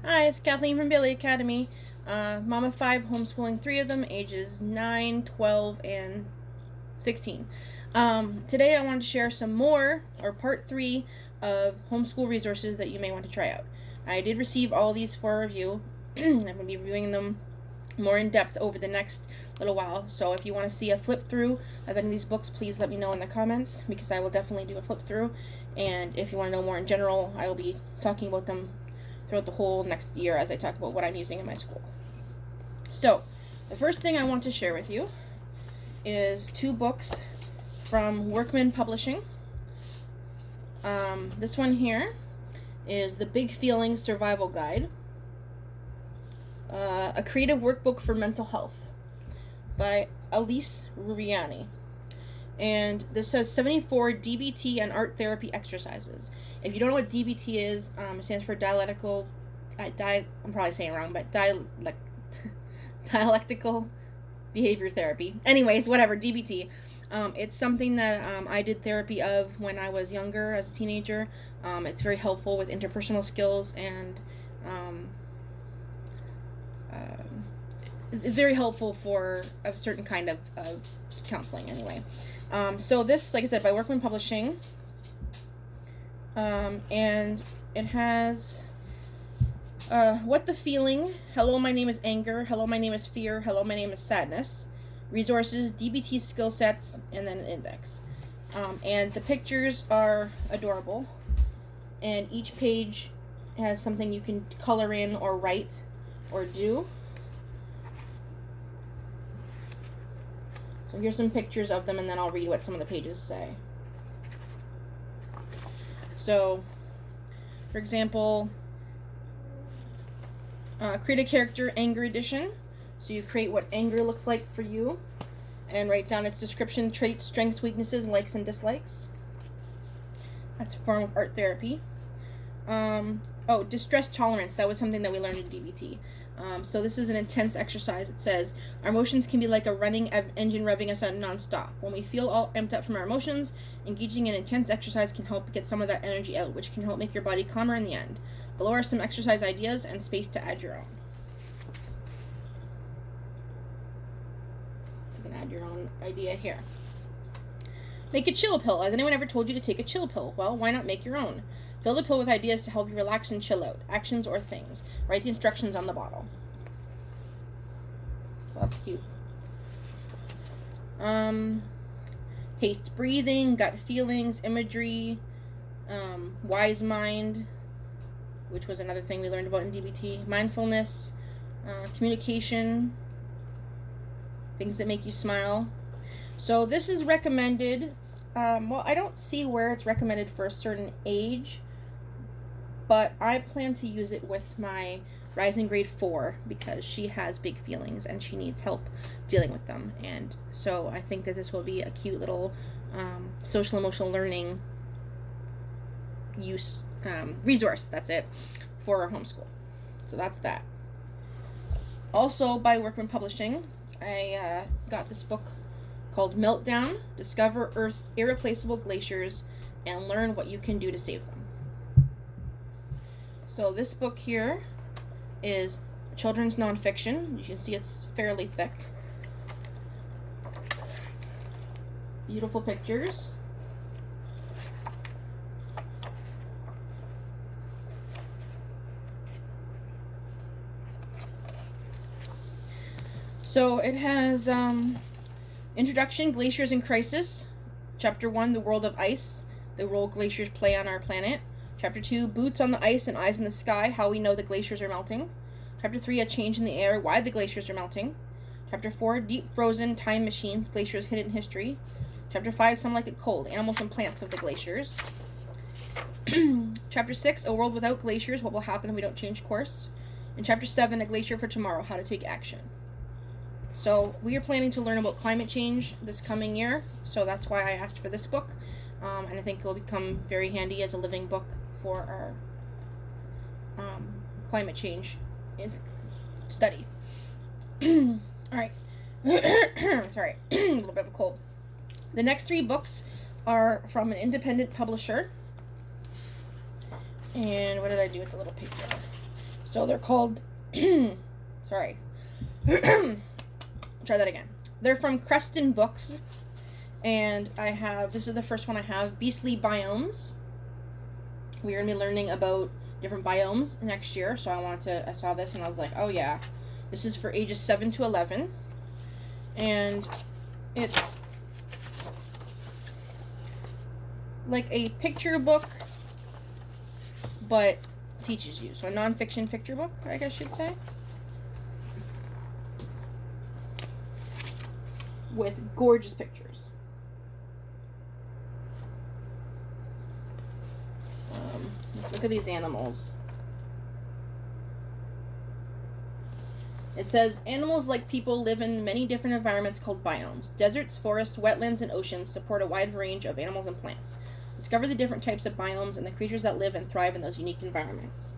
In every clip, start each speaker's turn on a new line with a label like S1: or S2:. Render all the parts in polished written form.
S1: Hi, it's Kathleen from Bailey Academy. Mom of 5, homeschooling 3 of them, ages 9, 12, and 16. Today I wanted to share some more, or part 3, of homeschool resources that you may want to try out. I did receive all these for review. I'm going to be reviewing them more in depth over the next little while. So if you want to see a flip through of any of these books, please let me know in the comments, because I will definitely do a flip through. And if you want to know more in general, I will be talking about them throughout the whole next year as I talk about what I'm using in my school. So the first thing I want to share with you is 2 books from Workman Publishing. This one here is The Big Feelings Survival Guide, a creative workbook for mental health by Elise Ruriani. And this says 74 DBT and art therapy exercises. If you don't know what DBT is, it stands for dialectical, I'm probably saying it wrong, but dialectical behavior therapy. Anyways, whatever, DBT. It's something that I did therapy of when I was younger, as a teenager. It's very helpful with interpersonal skills, and it's very helpful for a certain kind of counseling anyway. So this, like I said, by Workman Publishing, and it has What the Feeling, Hello, My Name is Anger, Hello, My Name is Fear, Hello, My Name is Sadness, Resources, DBT skill sets, and then an index. And the pictures are adorable, and each page has something you can color in or write or do. So here's some pictures of them, and then I'll read what some of the pages say. So, for example, create a character, Anger Edition. So you create what anger looks like for you, and write down its description, traits, strengths, weaknesses, likes, and dislikes. That's a form of art therapy. Distress tolerance. That was something that we learned in DBT. So this is an intense exercise. It says, our emotions can be like a running engine revving us on non-stop. When we feel all amped up from our emotions, engaging in intense exercise can help get some of that energy out, which can help make your body calmer in the end. Below are some exercise ideas and space to add your own. You can add your own idea here. Make a chill pill. Has anyone ever told you to take a chill pill? Well, why not make your own? Fill the pill with ideas to help you relax and chill out. Actions or things. Write the instructions on the bottle. So that's cute. Paced breathing, gut feelings, imagery, wise mind, which was another thing we learned about in DBT. Mindfulness, communication, things that make you smile. So this is recommended. I don't see where it's recommended for a certain age, but I plan to use it with my rising grade 4 because she has big feelings and she needs help dealing with them. And so I think that this will be a cute little social emotional learning use resource. That's it for our homeschool. So that's that. Also by Workman Publishing, I got this book called Meltdown, Discover Earth's Irreplaceable Glaciers and Learn What You Can Do to Save them. So this book here is children's nonfiction. You can see it's fairly thick. Beautiful pictures. So it has Introduction, Glaciers in Crisis. Chapter 1, The World of Ice, the role glaciers play on our planet. Chapter 2, Boots on the Ice and Eyes in the Sky, how we know the glaciers are melting. Chapter 3, A Change in the Air, why the glaciers are melting. Chapter 4, Deep Frozen Time Machines, Glaciers Hidden History. Chapter 5, Some Like It Cold, Animals and Plants of the Glaciers. Chapter 6, A World Without Glaciers, What Will Happen If We Don't Change Course. And Chapter 7, A Glacier for Tomorrow, How to Take Action. So we are planning to learn about climate change this coming year, so that's why I asked for this book, and I think it will become very handy as a living book for our climate change study. Alright, sorry, a little bit of a cold. The next 3 books are from an independent publisher, and what did I do with the little paper? So they're called, sorry, try that again. They're from Creston Books, and this is the first one I have, Beastly Biomes. We're going to be learning about different biomes next year, so I saw this and I was like, oh yeah, this is for ages 7 to 11, and it's like a picture book, but teaches you. So a nonfiction picture book, I guess you'd say, with gorgeous pictures. Let's look at these animals. It says, animals like people live in many different environments called biomes. Deserts, forests, wetlands, and oceans support a wide range of animals and plants. Discover the different types of biomes and the creatures that live and thrive in those unique environments.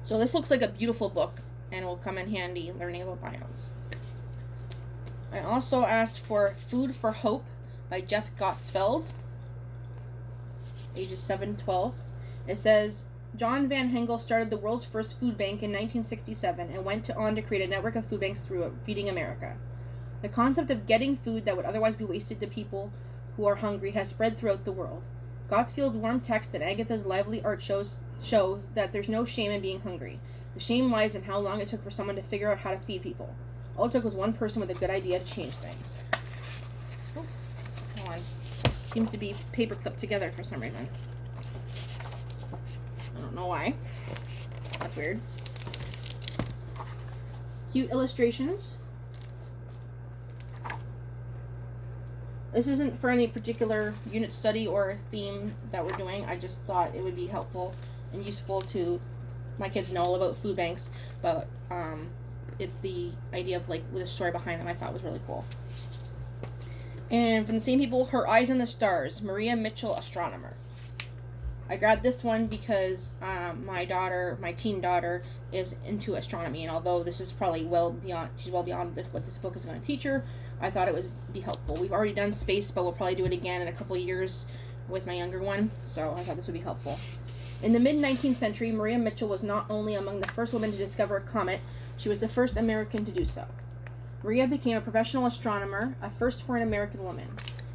S1: So this looks like a beautiful book, and will come in handy learning about biomes. I also asked for Food for Hope by Jeff Gottsfeld, ages 7 to 12. It says, John Van Hengel started the world's first food bank in 1967 and went on to create a network of food banks through Feeding America. The concept of getting food that would otherwise be wasted to people who are hungry has spread throughout the world. Gottsfeld's warm text and Agatha's lively art shows that there's no shame in being hungry. The shame lies in how long it took for someone to figure out how to feed people. All it took was one person with a good idea to change things. Oh, come on. Seems to be paper clipped together for some reason. I don't know why. That's weird. Cute illustrations. This isn't for any particular unit study or theme that we're doing. I just thought it would be helpful and useful to my kids know all about food banks, but it's the idea of, like, with a story behind them I thought was really cool. And from the same people, Her Eyes on the Stars, Maria Mitchell, astronomer. I grabbed this one because my teen daughter is into astronomy, and although this is probably she's well beyond what this book is going to teach her, I thought it would be helpful. We've already done space, but we'll probably do it again in a couple of years with my younger one, so I thought this would be helpful. In the mid-19th century, Maria Mitchell was not only among the first women to discover a comet, she was the first American to do so. Maria became a professional astronomer, a first for an American woman.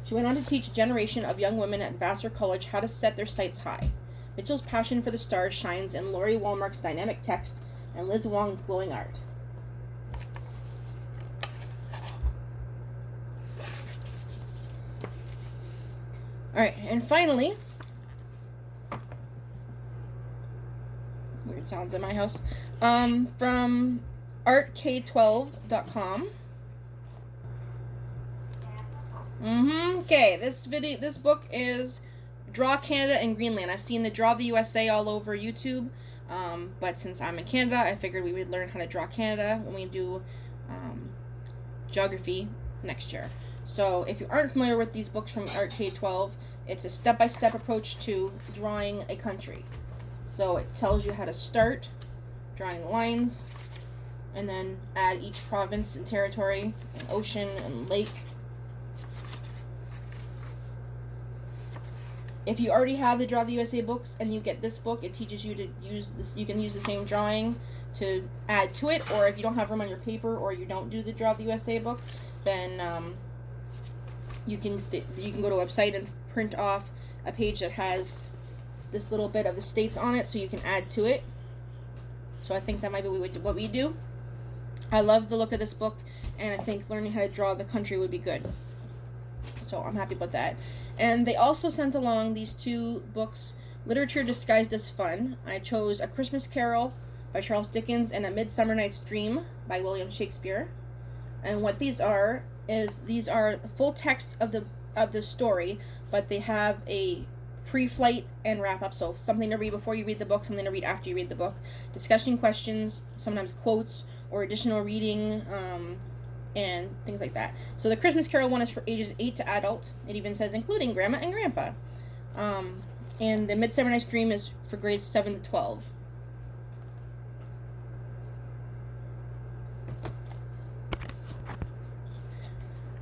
S1: She went on to teach a generation of young women at Vassar College how to set their sights high. Mitchell's passion for the stars shines in Laurie Walmark's dynamic text and Liz Wong's glowing art. Alright, and finally, weird sounds in my house, from artk12.com. Okay, this book is Draw Canada and Greenland. I've seen the Draw the USA all over YouTube, but since I'm in Canada, I figured we would learn how to draw Canada when we do geography next year. So if you aren't familiar with these books from ArtK12, it's a step-by-step approach to drawing a country. So it tells you how to start drawing the lines, and then add each province and territory, and ocean and lake. If you already have the Draw the USA books and you get this book, it teaches you to use this. You can use the same drawing to add to it, or if you don't have room on your paper or you don't do the Draw the USA book, then you can go to a website and print off a page that has this little bit of the states on it, so you can add to it. So I think that might be what we do. I love the look of this book, and I think learning how to draw the country would be good. So I'm happy about that. And they also sent along these two books, Literature Disguised as Fun. I chose A Christmas Carol by Charles Dickens and A Midsummer Night's Dream by William Shakespeare. And what these are full text of the story, but they have a pre-flight and wrap-up, so something to read before you read the book, something to read after you read the book, discussion questions, sometimes quotes, or additional reading, and things like that. So the Christmas Carol one is for ages 8 to adult. It even says including Grandma and Grandpa. And the Midsummer Night's Dream is for grades 7 to 12.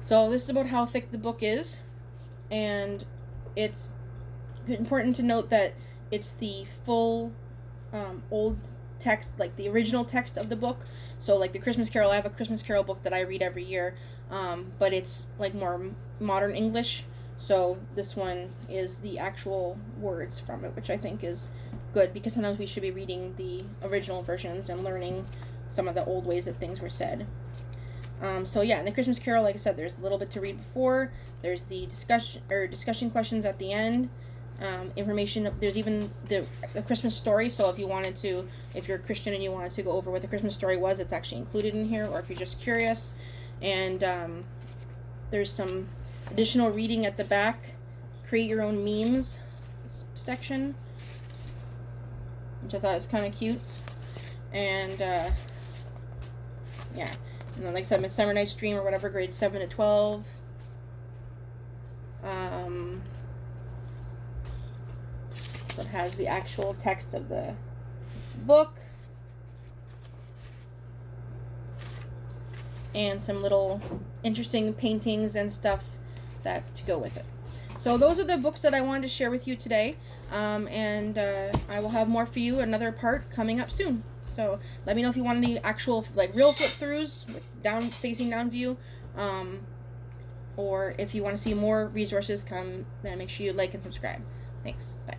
S1: So this is about how thick the book is, and it's important to note that it's the full old text, like the original text of the book. So like the Christmas Carol, I have a Christmas Carol book that I read every year, but it's like more modern English. So this one is the actual words from it, which I think is good, because sometimes we should be reading the original versions and learning some of the old ways that things were said. So yeah, in the Christmas Carol, like I said, there's a little bit to read before. There's the discussion questions at the end. Information. There's even the Christmas story. So if you're a Christian and you wanted to go over what the Christmas story was, it's actually included in here. Or if you're just curious, and there's some additional reading at the back. Create your own memes section, which I thought was kind of cute. And yeah, and then like I said, Midsummer Night's Dream or whatever, grades 7 to 12. So it has the actual text of the book and some little interesting paintings and stuff that to go with it. So those are the books that I wanted to share with you today, and I will have more for you, another part coming up soon. So let me know if you want any actual, like, real flip throughs with facing down view, or if you want to see more resources, then make sure you like and subscribe. Thanks. Bye.